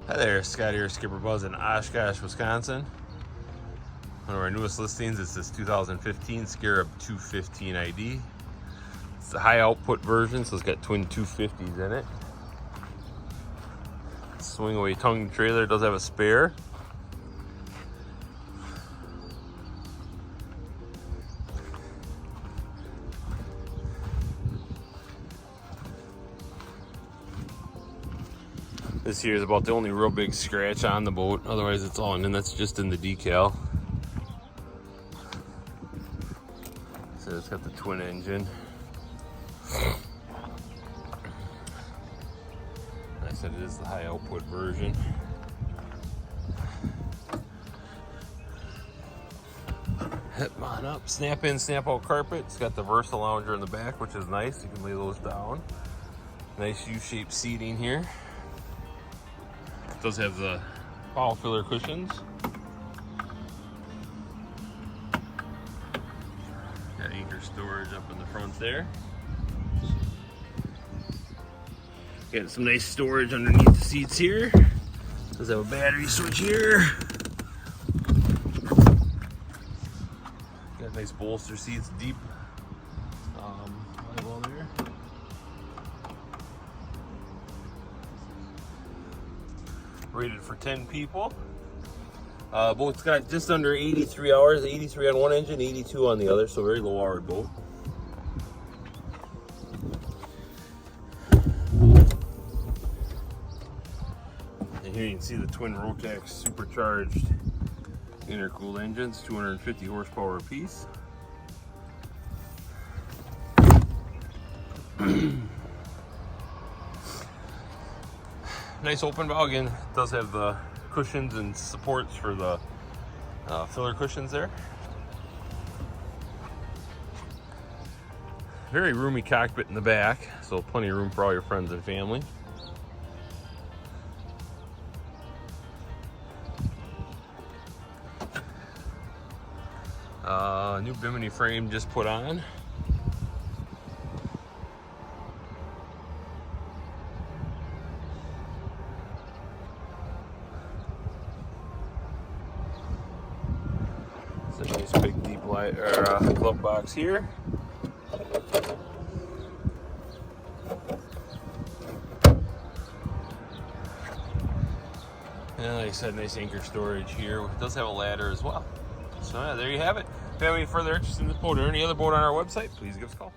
Hi there, Scott here, SkipperBud's in Oshkosh, Wisconsin. One of our newest listings is this 2015 Scarab 215 ID. It's the high output version, so it's got twin 250s in it. Swing away tongue trailer does have a spare. This here is about the only real big scratch on the boat. Otherwise it's all in, and that's just in the decal. So it's got the twin engine. I said it is the high output version. Hip on up, snap in, snap out carpet. It's got the Versa lounger in the back, which is nice. You can lay those down. Nice U-shaped seating here. It does have the foul filler cushions. Got anchor storage up in the front there. Got some nice storage underneath the seats here. Does have a battery switch here. Got nice bolster seats, deep level there. Rated for 10 people. Boat's got just under 83 hours, 83 on one engine, 82 on the other, so very low hour boat. And here you can see the twin Rotax supercharged intercooled engines, 250 horsepower apiece. Nice open bow. Again, it does have the cushions and supports for the filler cushions there. Very roomy cockpit in the back, so plenty of room for all your friends and family. New bimini frame just put on. It's a nice big deep light glove box here. And like I said, nice anchor storage here. It does have a ladder as well. So yeah, there you have it. If you have any further interest in this boat or any other boat on our website, please give us a call.